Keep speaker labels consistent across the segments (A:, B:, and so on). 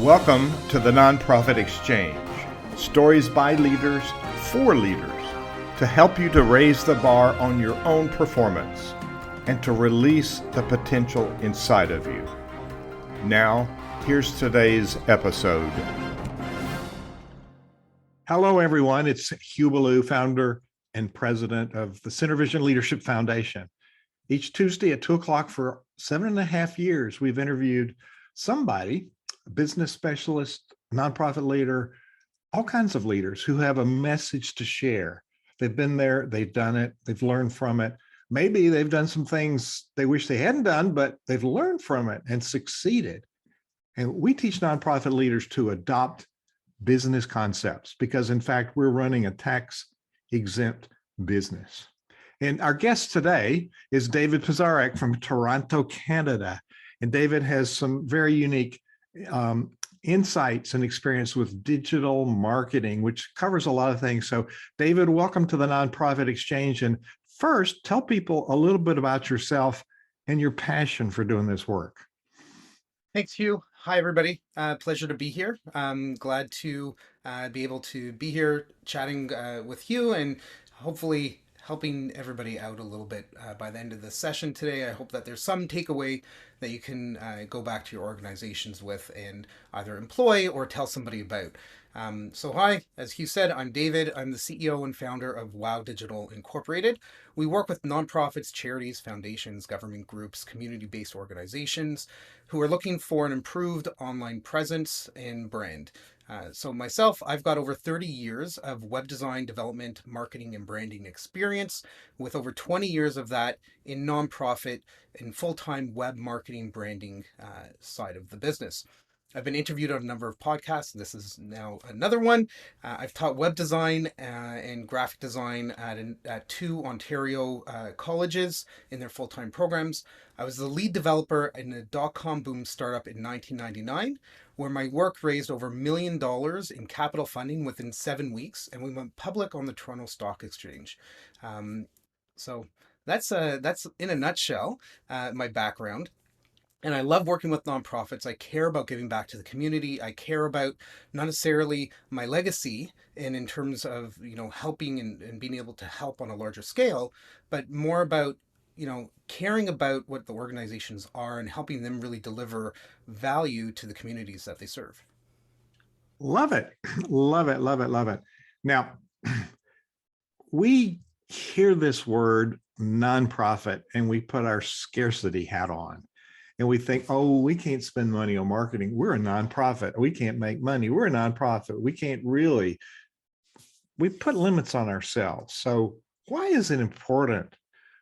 A: Welcome to the Nonprofit Exchange. Stories by leaders for leaders to help you to raise the bar on your own performance and to release the potential inside of you. Now, here's today's episode.
B: Hello, everyone. It's Hugh Ballou, founder and president of the Center Vision Leadership Foundation. Each Tuesday at 2 o'clock for 7.5 years, we've interviewed somebody, a business specialist, nonprofit leader, all kinds of leaders who have a message to share. They've been there, they've done it, they've learned from it. Maybe they've done some things they wish they hadn't done, but they've learned from it and succeeded. And we teach nonprofit leaders to adopt business concepts because, in fact, we're running a tax-exempt business. And our guest today is David Pizarek from Toronto, Canada. And David has some very unique insights and experience with digital marketing, which covers a lot of things. So, David, welcome to the Nonprofit Exchange. And first, tell people a little bit about yourself and your passion for doing this work.
C: Thanks, Hugh. Hi, everybody. Pleasure to be here. I'm glad to be able to be here chatting with you and hopefully helping everybody out a little bit by the end of the session today. I hope that there's some takeaway that you can go back to your organizations with and either employ or tell somebody about. So hi, as Hugh said, I'm David. I'm the CEO and founder of Wow Digital Incorporated. We work with nonprofits, charities, foundations, government groups, community-based organizations who are looking for an improved online presence and brand. So myself, I've got over 30 years of web design, development, marketing, and branding experience, with over 20 years of that in nonprofit and full-time web marketing branding side of the business. I've been interviewed on a number of podcasts. This is now another one. I've taught web design and graphic design at 2 Ontario colleges in their full-time programs. I was the lead developer in a dot-com boom startup in 1999, where my work raised over $1 million in capital funding within 7 weeks, and we went public on the Toronto Stock Exchange. So that's in a nutshell my background. And I love working with nonprofits. I care about giving back to the community. I care about not necessarily my legacy and in terms of, helping and being able to help on a larger scale, but more about, caring about what the organizations are and helping them really deliver value to the communities that they serve.
B: Love it. Love it. Love it. Love it. Now, we hear this word nonprofit and we put our scarcity hat on. And we think, oh, we can't spend money on marketing. We're a nonprofit. We can't make money. We're a nonprofit. We can't really, we put limits on ourselves. So why is it important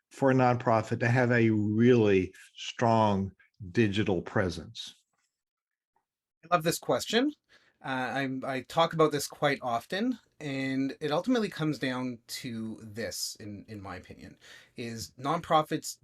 B: for a nonprofit to have a really strong digital presence?
C: I love this question. I talk about this quite often, and it ultimately comes down to this, in my opinion, is nonprofits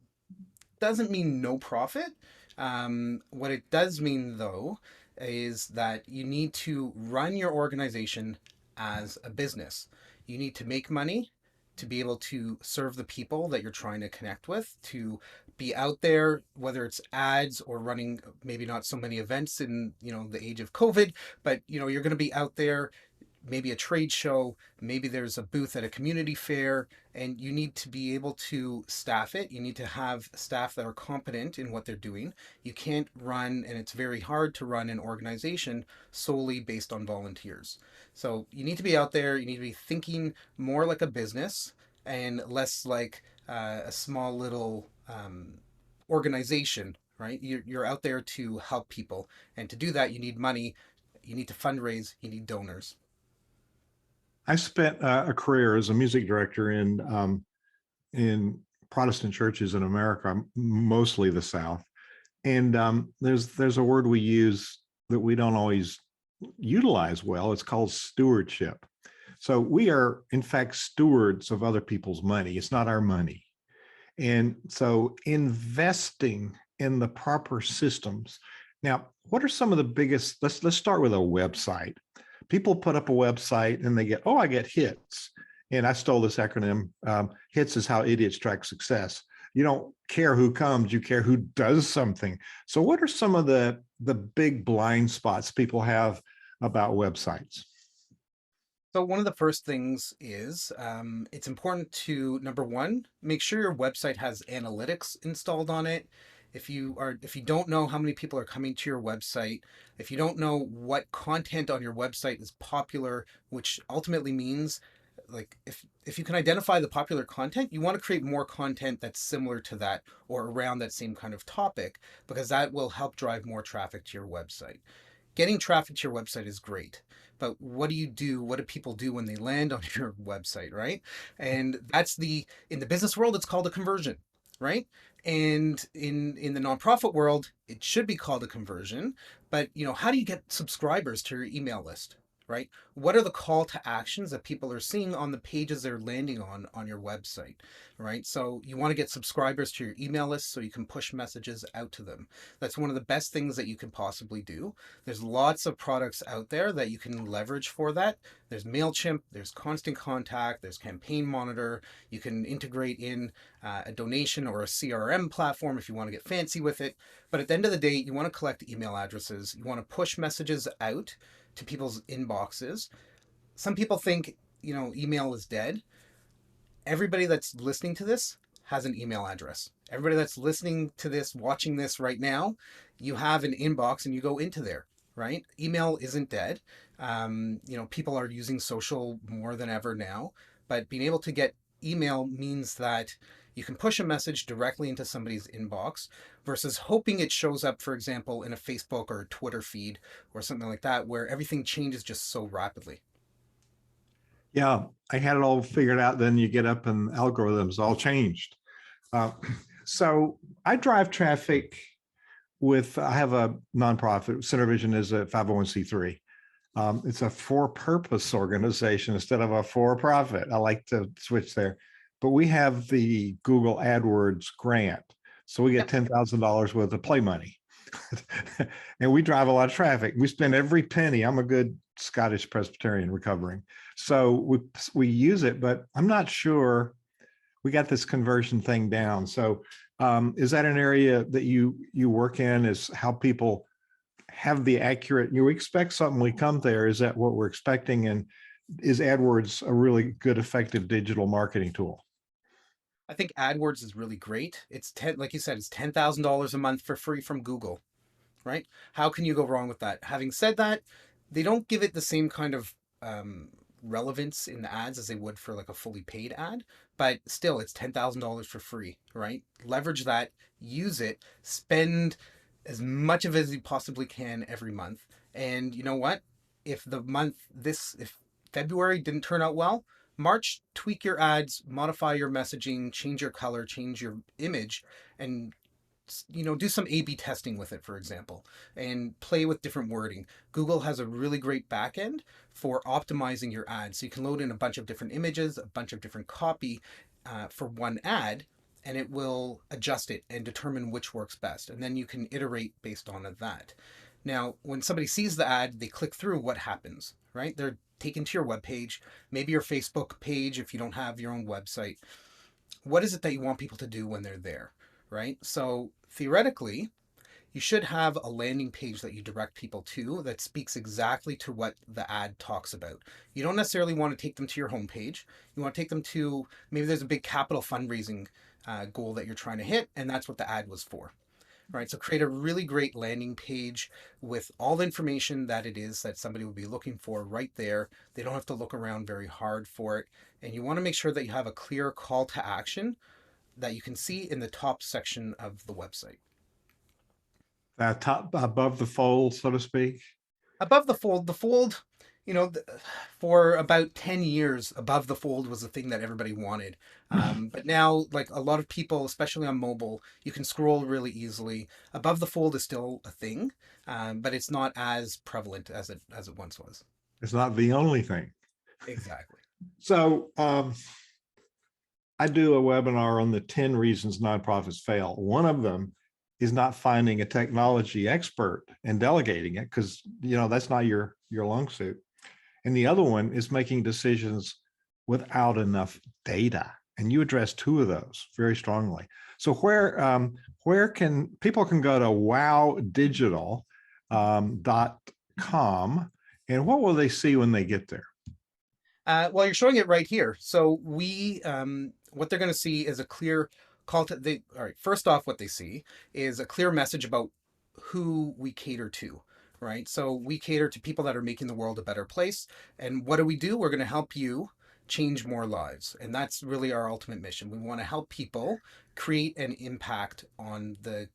C: doesn't mean no profit. What it does mean, though, is that you need to run your organization as a business. You need to make money to be able to serve the people that you're trying to connect with, to be out there, whether it's ads or running maybe not so many events in, the age of COVID, but, you're going to be out there, maybe a trade show, maybe there's a booth at a community fair, and you need to be able to staff it. You need to have staff that are competent in what they're doing. You can't run, and it's very hard to run an organization solely based on volunteers. So you need to be out there, you need to be thinking more like a business and less like a small little organization, right? You're out there to help people. And to do that, you need money, you need to fundraise, you need donors.
B: I spent a career as a music director in Protestant churches in America, mostly the South. And there's a word we use that we don't always utilize well. It's called stewardship. So we are, in fact, stewards of other people's money. It's not our money. And so investing in the proper systems. Now, what are some of the biggest, let's start with a website. People put up a website and they get, I get hits. And I stole this acronym. HITS is how idiots track success. You don't care who comes, you care who does something. So what are some of the big blind spots people have about websites?
C: So one of the first things is it's important to, number one, make sure your website has analytics installed on it. If you don't know how many people are coming to your website, if you don't know what content on your website is popular, which ultimately means like if you can identify the popular content, you want to create more content that's similar to that or around that same kind of topic, because that will help drive more traffic to your website. Getting traffic to your website is great, but what do you do? What do people do when they land on your website, right? And that's in the business world, it's called a conversion, right? And in the nonprofit world, it should be called a conversion. But how do you get subscribers to your email list, right? What are the call to actions that people are seeing on the pages they're landing on your website, right? So you want to get subscribers to your email list so you can push messages out to them. That's one of the best things that you can possibly do. There's lots of products out there that you can leverage for that. There's MailChimp, there's Constant Contact, there's Campaign Monitor. You can integrate in a donation or a CRM platform if you want to get fancy with it. But at the end of the day, you want to collect email addresses. You want to push messages out to people's inboxes. Some people think, email is dead. Everybody that's listening to this has an email address. Everybody that's listening to this, watching this right now, you have an inbox and you go into there, right? Email isn't dead. People are using social more than ever now, but being able to get email means that you can push a message directly into somebody's inbox versus hoping it shows up, for example, in a Facebook or a Twitter feed or something like that, where everything changes just so rapidly.
B: Yeah, I had it all figured out. Then you get up and algorithms all changed. Uh, so I drive traffic I have a nonprofit. Center Vision is a 501c3. It's a for-purpose organization instead of a for-profit. I like to switch there. But we have the Google AdWords grant. So we get $10,000 worth of play money. And we drive a lot of traffic. We spend every penny. I'm a good Scottish Presbyterian recovering. So we use it, but I'm not sure we got this conversion thing down. So is that an area that you work in, is how people have the accurate, we expect something, we come there, is that what we're expecting? And is AdWords a really good, effective digital marketing tool?
C: I think AdWords is really great. Like you said, it's $10,000 a month for free from Google, right? How can you go wrong with that? Having said that, they don't give it the same kind of relevance in the ads as they would for like a fully paid ad, but still it's $10,000 for free, right? Leverage that, use it, spend as much of it as you possibly can every month. And you know what? If February didn't turn out well, March, tweak your ads, modify your messaging, change your color, change your image, and do some A/B testing with it, for example, and play with different wording. Google has a really great backend for optimizing your ads. So you can load in a bunch of different images, a bunch of different copy for one ad, and it will adjust it and determine which works best. And then you can iterate based on that. Now, when somebody sees the ad, they click through, what happens, right? They're taken to your web page, maybe your Facebook page if you don't have your own website. What is it that you want people to do when they're there, right? So theoretically, you should have a landing page that you direct people to that speaks exactly to what the ad talks about. You don't necessarily want to take them to your homepage. You want to take them to, maybe there's a big capital fundraising goal that you're trying to hit, and that's what the ad was for. Right, so create a really great landing page with all the information that it is that somebody will be looking for right there. They don't have to look around very hard for it. And you want to make sure that you have a clear call to action that you can see in the top section of the website.
B: Top above the fold, so to speak.
C: Above the fold, for about 10 years, above the fold was the thing that everybody wanted. But now, like a lot of people, especially on mobile, you can scroll really easily. Above the fold is still a thing, but it's not as prevalent as it once was.
B: It's not the only thing.
C: Exactly.
B: So I do a webinar on the 10 reasons nonprofits fail. One of them is not finding a technology expert and delegating it, because that's not your long suit. And the other one is making decisions without enough data and you address two of those very strongly. So where can people can go to wowdigital.com, and what will they see when they get there?
C: Well, you're showing it right here. So what they're going to see is a clear call to all right. First off, what they see is a clear message about who we cater to, right? So we cater to people that are making the world a better place. And what do? We're going to help you change more lives. And that's really our ultimate mission. We want to help people create an impact on the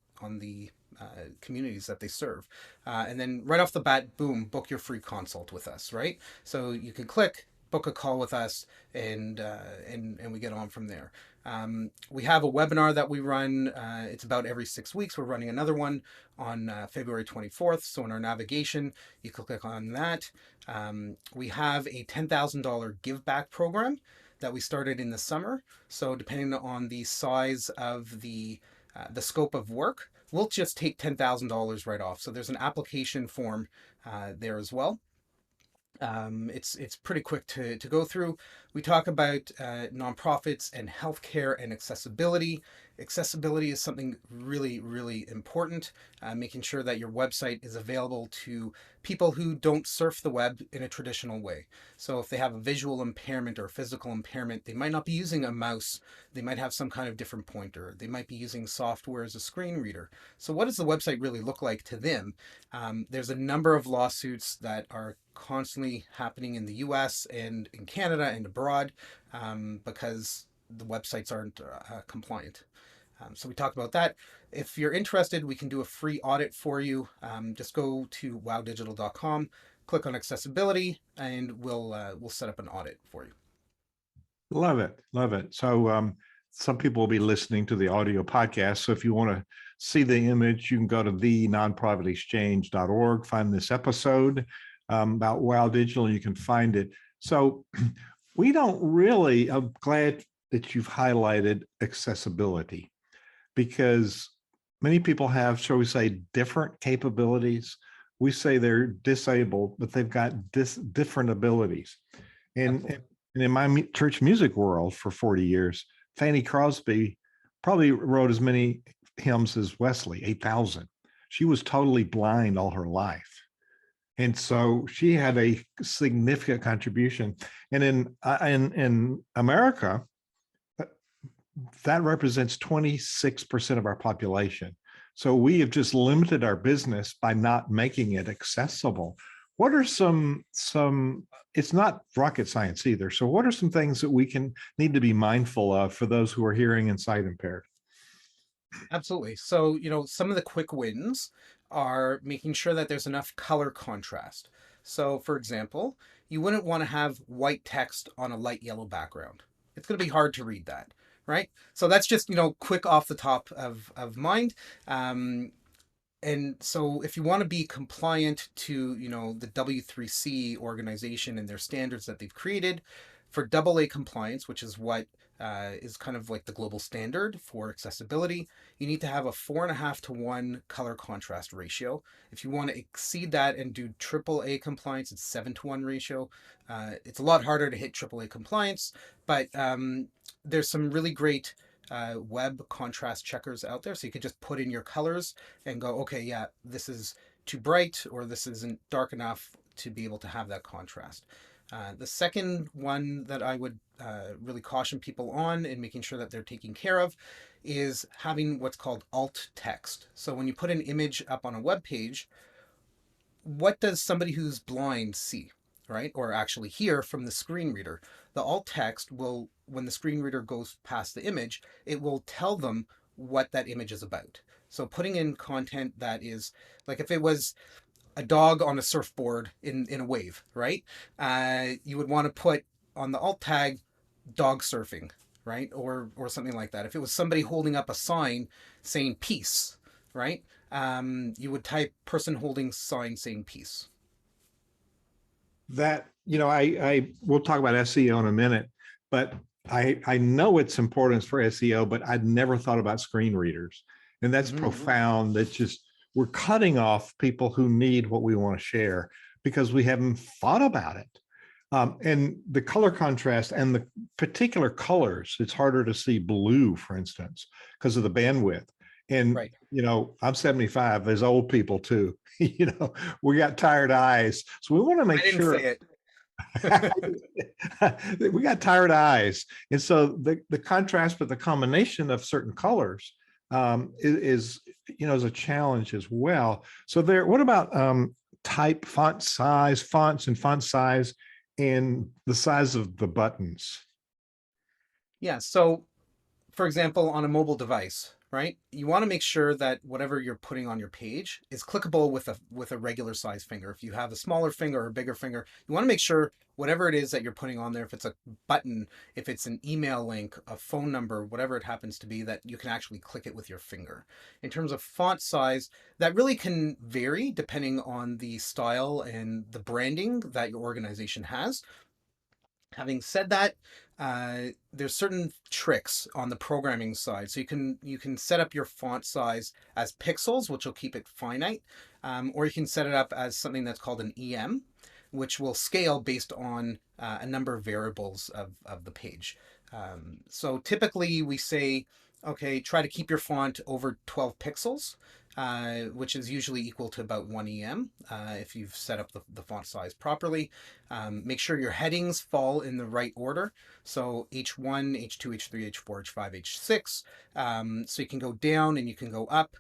C: communities that they serve. And then right off the bat, boom, book your free consult with us, right? So you can click book a call with us, and we get on from there. We have a webinar that we run. It's about every 6 weeks. We're running another one on February 24th. So in our navigation, you can click on that. We have a $10,000 give back program that we started in the summer. So depending on the size of the scope of work, we'll just take $10,000 right off. So there's an application form there as well. It's pretty quick to go through. We talk about nonprofits and healthcare and accessibility. Accessibility is something really, really important. Making sure that your website is available to people who don't surf the web in a traditional way. So if they have a visual impairment or physical impairment, they might not be using a mouse. They might have some kind of different pointer. They might be using software as a screen reader. So what does the website really look like to them? There's a number of lawsuits that are constantly happening in the US and in Canada and abroad because the websites aren't compliant. So we talked about that. If you're interested, we can do a free audit for you. Just go to wowdigital.com, click on accessibility, and we'll set up an audit for you.
B: Love it. Love it. So some people will be listening to the audio podcast. So if you want to see the image, you can go to thenonprofitexchange.org, find this episode about Wow Digital, you can find it. So we don't really, I'm glad that you've highlighted accessibility, because many people have, shall we say, different capabilities. We say they're disabled, but they've got different abilities. And in my church music world for 40 years, Fanny Crosby probably wrote as many hymns as Wesley, 8,000. She was totally blind all her life. And so she had a significant contribution. And in America, that represents 26% of our population. So we have just limited our business by not making it accessible. What are some, it's not rocket science either. So what are some things that we need to be mindful of for those who are hearing and sight impaired?
C: Absolutely. So, some of the quick wins are making sure that there's enough color contrast. So, for example, you wouldn't want to have white text on a light yellow background. It's going to be hard to read that, right? So that's just, quick off the top of mind. And so if you want to be compliant to, the W3C organization and their standards that they've created for AA compliance, which is what is kind of like the global standard for accessibility, you need to have a 4.5 to 1 color contrast ratio. If you want to exceed that and do AAA compliance, it's 7 to 1 ratio. It's a lot harder to hit AAA compliance, but there's some really great web contrast checkers out there. So you can just put in your colors and go, okay, yeah, this is too bright or this isn't dark enough to be able to have that contrast. The second one that I would really caution people on in making sure that they're taken care of is having what's called alt text. So when you put an image up on a web page, what does somebody who's blind see, right? Or actually hear from the screen reader? The alt text will, when the screen reader goes past the image, it will tell them what that image is about. So putting in content that is, like if it was a dog on a surfboard in a wave, right? You would want to put on the alt tag dog surfing, right? Or something like that. If it was somebody holding up a sign saying peace, right? You would type person holding sign saying peace.
B: That, I we'll talk about SEO in a minute, but I know its importance for SEO, but I'd never thought about screen readers. And that's profound. That's just, we're cutting off people who need what we want to share because we haven't thought about it. And the color contrast and the particular colors, it's harder to see blue, for instance, because of the bandwidth. And,
C: Right.
B: I'm 75 as old people too. We got tired eyes. So we want to make
C: I didn't
B: sure
C: say it.
B: we got tired eyes. And so the contrast, but the combination of certain colors is a challenge as well. So what about type, font size, fonts and font size, and the size of the buttons?
C: Yeah. So, for example, on a mobile device, right? You want to make sure that whatever you're putting on your page is clickable with a regular size finger. If you have a smaller finger or a bigger finger, you want to make sure whatever it is that you're putting on there, if it's a button, if it's an email link, a phone number, whatever it happens to be, that you can actually click it with your finger. In terms of font size, that really can vary depending on the style and the branding that your organization has. Having said that, there's certain tricks on the programming side. So you can set up your font size as pixels, which will keep it finite, or you can set it up as something that's called an EM, which will scale based on a number of variables of the page. So typically we say, okay, try to keep your font over 12 pixels, which is usually equal to about 1 EM if you've set up the font size properly. Make sure your headings fall in the right order. So H1, H2, H3, H4, H5, H6. So you can go down and you can go up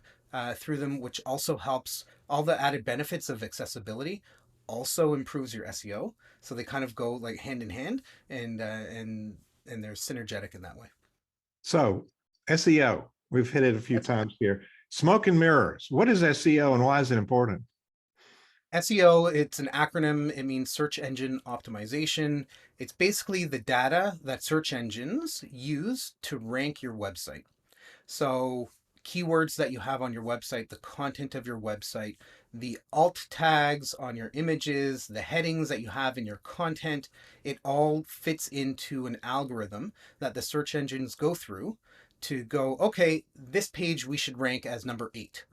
C: through them, which also helps all the added benefits of accessibility. Also improves your SEO. So they kind of go like hand in hand, and they're synergetic in that way.
B: So SEO, we've hit it a few times here. Smoke and mirrors. What is SEO and why is it important?
C: SEO, it's an acronym. It means search engine optimization. It's basically the data that search engines use to rank your website. So, keywords that you have on your website, the content of your website, the alt tags on your images, the headings that you have in your content, it all fits into an algorithm that the search engines go through to go, okay, this page we should rank as number 8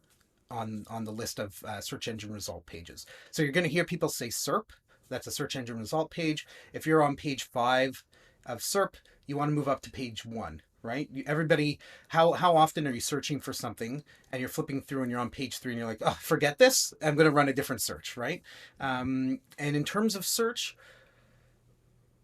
C: on the list of search engine result pages. So you're going to hear people say SERP. That's a search engine result page. If you're on page 5 of SERP, you want to move up to page 1, right? Everybody, how often are you searching for something and you're flipping through and you're on page 3 and you're like, oh, forget this. I'm going to run a different search, right? And in terms of search,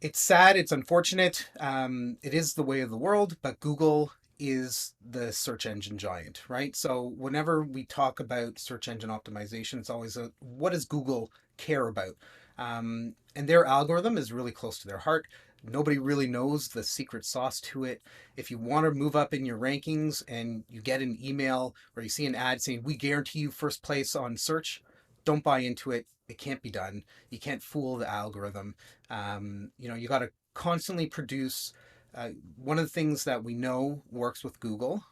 C: it's sad, it's unfortunate. It is the way of the world, but Google is the search engine giant, right? So whenever we talk about search engine optimization, it's always what does Google care about? And their algorithm is really close to their heart. Nobody really knows the secret sauce to it. If you want to move up in your rankings and you get an email or you see an ad saying, we guarantee you first place on search, don't buy into it. It can't be done. You can't fool the algorithm. You got to constantly produce. One of the things that we know works with Google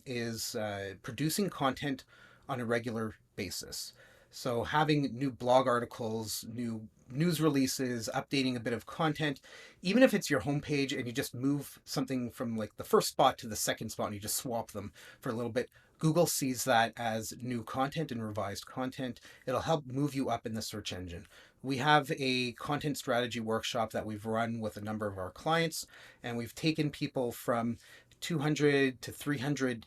C: is producing content on a regular basis. So having new blog articles, new news releases, updating a bit of content, even if it's your homepage and you just move something from like the first spot to the second spot and you just swap them for a little bit, Google sees that as new content and revised content. It'll help move you up in the search engine. We have a content strategy workshop that we've run with a number of our clients, and we've taken people from 200 to 300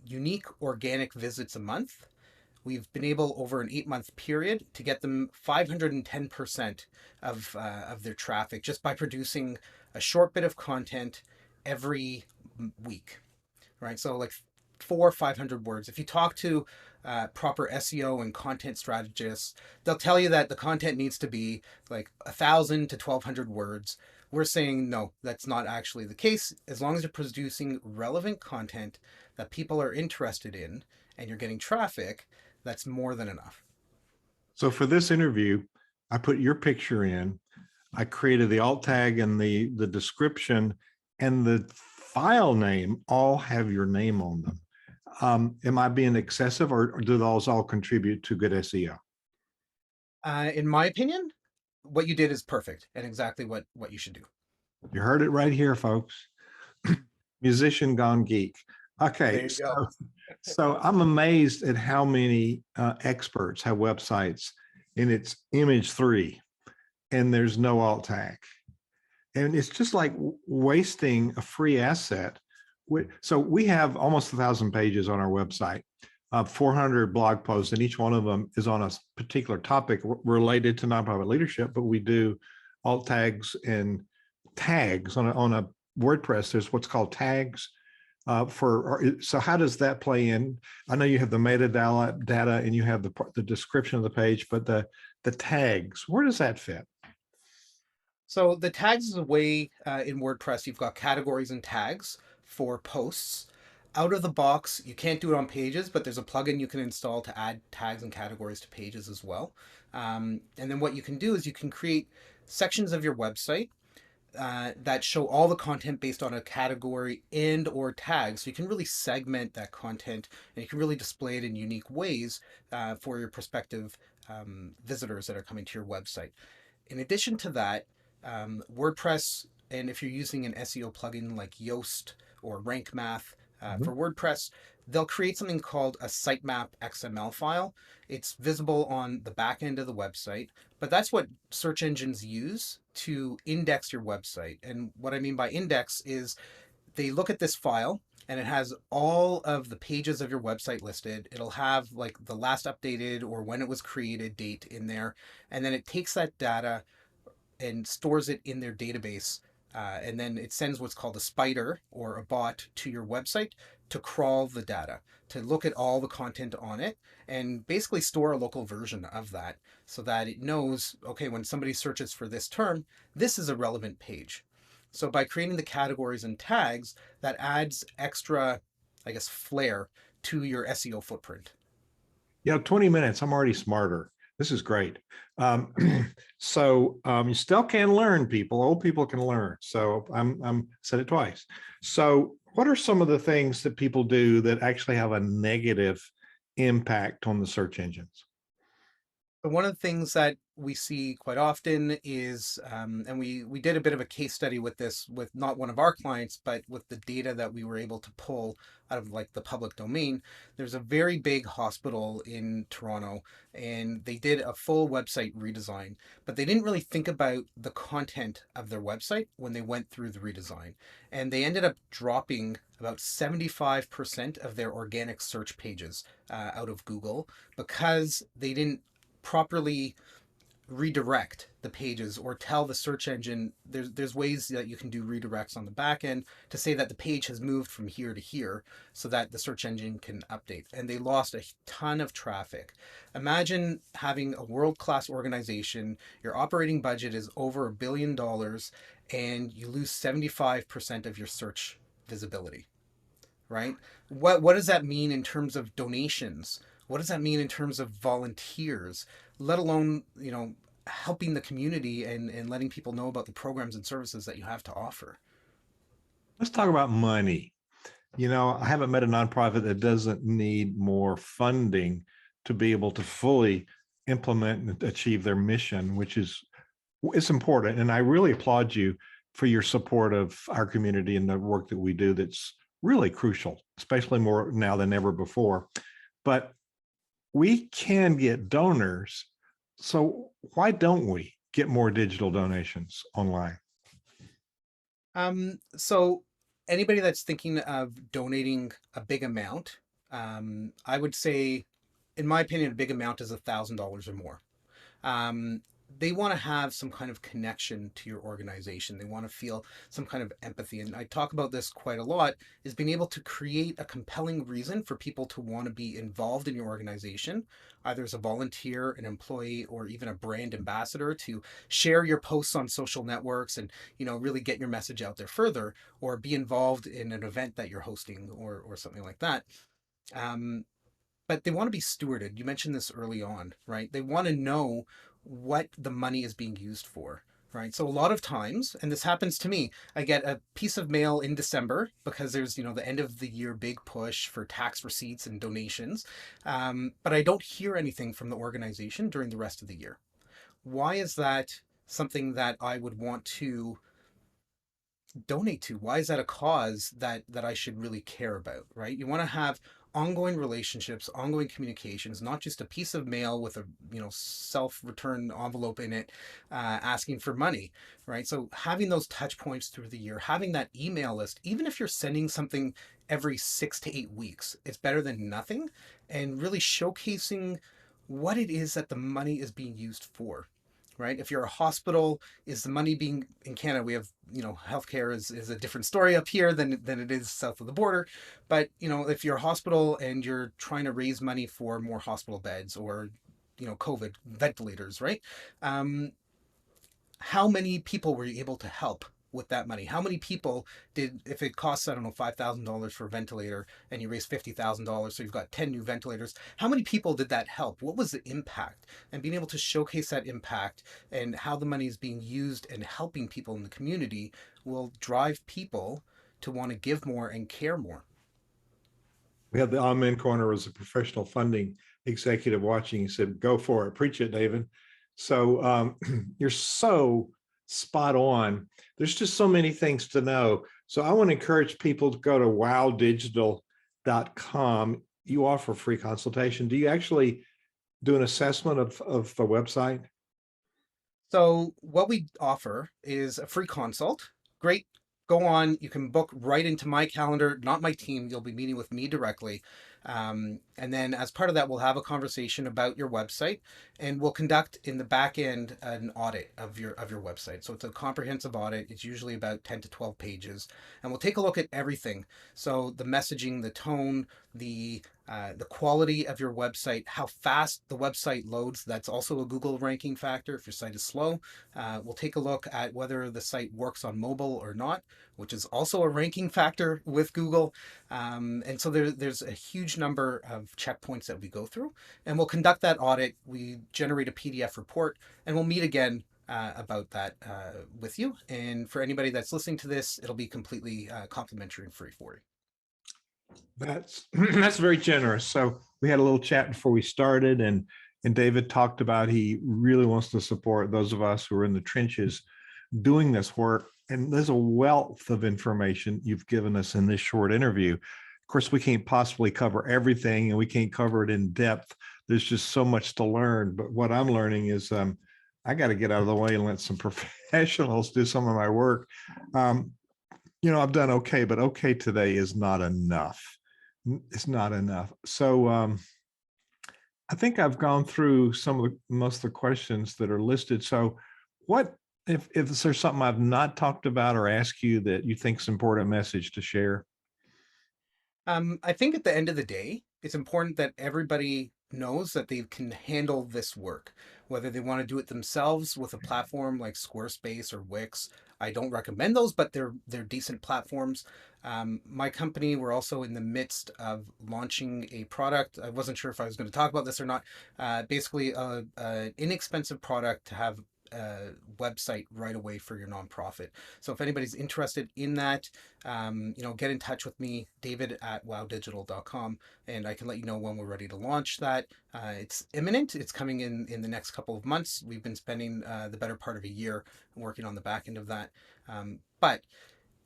C: unique organic visits a month. We've been able, over an 8-month period, to get them 510% of their traffic just by producing a short bit of content every week, right? So like 400 or 500 words. If you talk to proper SEO and content strategists, they'll tell you that the content needs to be like 1,000 to 1,200 words. We're saying no, that's not actually the case. As long as you're producing relevant content that people are interested in and you're getting traffic, that's more than enough.
B: So for this interview, I put your picture in. I created the alt tag and the description, and the file name all have your name on them. Am I being excessive, or do those all contribute to good SEO?
C: In my opinion, what you did is perfect and exactly what you should do.
B: You heard it right here, folks. Musician gone geek. Okay, so I'm amazed at how many experts have websites, and it's image 3. and there's no alt tag. And it's just like wasting a free asset. So we have almost 1,000 pages on our website, 400 blog posts, and each one of them is on a particular topic related to nonprofit leadership. But we do alt tags and tags on a WordPress. There's what's called tags so how does that play in? I know you have the metadata and you have the description of the page, but the tags, where does that fit?
C: So the tags is a way in WordPress, you've got categories and tags for posts. Out of the box, you can't do it on pages, but there's a plugin you can install to add tags and categories to pages as well. And then what you can do is you can create sections of your website that show all the content based on a category and or tag. So you can really segment that content and you can really display it in unique ways for your prospective visitors that are coming to your website. In addition to that, WordPress, and if you're using an SEO plugin like Yoast or Rank Math for WordPress, they'll create something called a sitemap XML file. It's visible on the back end of the website, but that's what search engines use to index your website. And what I mean by index is they look at this file and it has all of the pages of your website listed. It'll have like the last updated or when it was created date in there. And then it takes that data and stores it in their database. And then it sends what's called a spider or a bot to your website to crawl the data, to look at all the content on it, and basically store a local version of that so that it knows, okay, when somebody searches for this term, this is a relevant page. So by creating the categories and tags, that adds extra, I guess, flair to your SEO footprint.
B: Yeah, 20 minutes. I'm already smarter. This is great. You still can learn, people. Old people can learn. So I'm said it twice. So what are some of the things that people do that actually have a negative impact on the search engines?
C: One of the things that we see quite often is, and we did a bit of a case study with this with not one of our clients, but with the data that we were able to pull out of like the public domain. There's a very big hospital in Toronto, and they did a full website redesign, but they didn't really think about the content of their website when they went through the redesign, and they ended up dropping about 75% of their organic search pages out of Google because they didn't properly redirect the pages or tell the search engine there's ways that you can do redirects on the back end to say that the page has moved from here to here so that the search engine can update, and they lost a ton of traffic. Imagine having a world-class organization, your operating budget is over $1 billion, and you lose 75% of your search visibility, right? What does that mean in terms of donations? What does that mean in terms of volunteers, let alone, helping the community and letting people know about the programs and services that you have to offer?
B: Let's talk about money. I haven't met a nonprofit that doesn't need more funding to be able to fully implement and achieve their mission, which is it's important. And I really applaud you for your support of our community and the work that we do. That's really crucial, especially more now than ever before. But we can get donors. So why don't we get more digital donations online?
C: So anybody that's thinking of donating a big amount, I would say, in my opinion, a big amount is $1,000 or more. They want to have some kind of connection to your organization. They want to feel some kind of empathy. And I talk about this quite a lot, is being able to create a compelling reason for people to want to be involved in your organization, either as a volunteer, an employee, or even a brand ambassador to share your posts on social networks and, really get your message out there further, or be involved in an event that you're hosting or something like that. But they want to be stewarded. You mentioned this early on, right? They want to know what the money is being used for, right? So a lot of times, and this happens to me, I get a piece of mail in December because there's, the end of the year big push for tax receipts and donations. But I don't hear anything from the organization during the rest of the year. Why is that something that I would want to donate to? Why is that a cause that I should really care about, right? You want to have ongoing relationships, ongoing communications, not just a piece of mail with a self-return envelope in it asking for money, right? So having those touch points through the year, having that email list, even if you're sending something every 6 to 8 weeks, it's better than nothing, and really showcasing what it is that the money is being used for, right? If you're a hospital, is the money being, in Canada, we have, healthcare is a different story up here than it is south of the border. But, if you're a hospital and you're trying to raise money for more hospital beds or, COVID ventilators, right? How many people were you able to help with that money? How many people did, if it costs, I don't know, $5,000 for a ventilator and you raise $50,000, so you've got 10 new ventilators, how many people did that help? What was the impact? And being able to showcase that impact and how the money is being used and helping people in the community will drive people to want to give more and care more.
B: We had the Amen Corner as a professional funding executive watching. He said, go for it, preach it, David. So you're so spot on. There's just so many things to know. So I want to encourage people to go to wowdigital.com. You offer free consultation. Do you actually do an assessment of the website?
C: So what we offer is a free consult. Great. Go on. You can book right into my calendar, not my team. You'll be meeting with me directly. And then as part of that, we'll have a conversation about your website, and we'll conduct in the back end an audit of your website. So it's a comprehensive audit. It's usually about 10 to 12 pages, and we'll take a look at everything. So the messaging, the tone, the quality of your website, how fast the website loads. That's also a Google ranking factor if your site is slow. We'll take a look at whether the site works on mobile or not, which is also a ranking factor with Google. And so there's a huge number of checkpoints that we go through, and we'll conduct that audit. We generate a PDF report, and we'll meet again about that with you. And for anybody that's listening to this, it'll be completely complimentary and free for you.
B: That's that's very generous. So we had a little chat before we started, and David talked about he really wants to support those of us who are in the trenches doing this work. And there's a wealth of information you've given us in this short interview. Of course, we can't possibly cover everything, and we can't cover it in depth. There's just so much to learn. But what I'm learning is I got to get out of the way and let some professionals do some of my work. I've done okay, but okay today is not enough. It's not enough. So I think I've gone through most of the questions that are listed. So what, if there's something I've not talked about or asked you that you think is an important message to share?
C: I think at the end of the day, it's important that everybody knows that they can handle this work, whether they want to do it themselves with a platform like Squarespace or Wix. I don't recommend those, but they're decent platforms. My company, we're also in the midst of launching a product. I wasn't sure if I was going to talk about this or not. Basically, an inexpensive product to have a website right away for your nonprofit. So if anybody's interested in that, get in touch with me, David at wowdigital.com, and I can let you know when we're ready to launch that. It's imminent. It's coming in the next couple of months. We've been spending the better part of a year working on the back end of that. But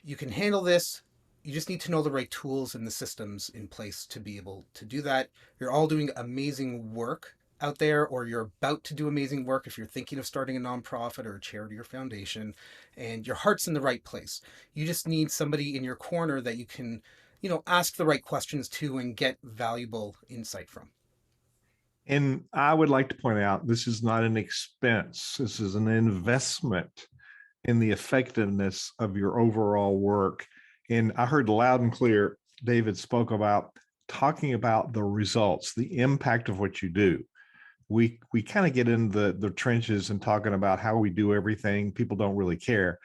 C: you can handle this. You just need to know the right tools and the systems in place to be able to do that. You're all doing amazing work out there, or you're about to do amazing work if you're thinking of starting a nonprofit or a charity or foundation, and your heart's in the right place. You just need somebody in your corner that you can, ask the right questions to and get valuable insight from.
B: And I would like to point out, this is not an expense. This is an investment in the effectiveness of your overall work. And I heard loud and clear, David spoke about talking about the results, the impact of what you do. We kind of get in the trenches and talking about how we do everything. People don't really care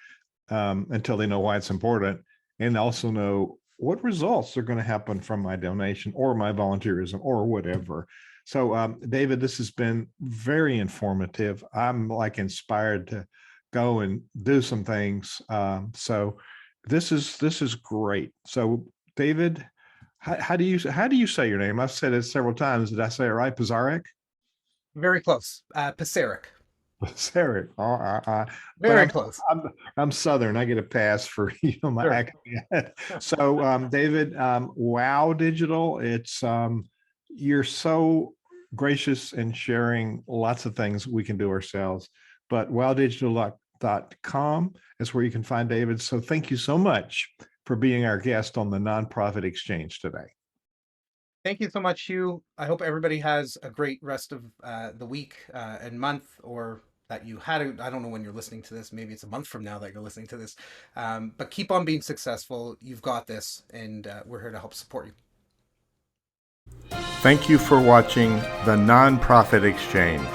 B: until they know why it's important, and also know what results are going to happen from my donation or my volunteerism or whatever. So David, this has been very informative. I'm like inspired to go and do some things. So this is great. So David, how do you say your name? I've said it several times. Did I say it right? Pisarek?
C: Very close. Pisarek.
B: Pisarek. But
C: Very close.
B: I'm Southern. I get a pass for my
C: Sure.
B: accent. So David, Wow Digital. It's you're so gracious in sharing lots of things we can do ourselves. But wowdigital.com is where you can find David. So thank you so much for being our guest on the Nonprofit Exchange today.
C: Thank you so much, Hugh. I hope everybody has a great rest of the week and month, or that you had it. I don't know when you're listening to this. Maybe it's a month from now that you're listening to this. But keep on being successful. You've got this, and we're here to help support you.
A: Thank you for watching the Nonprofit Exchange.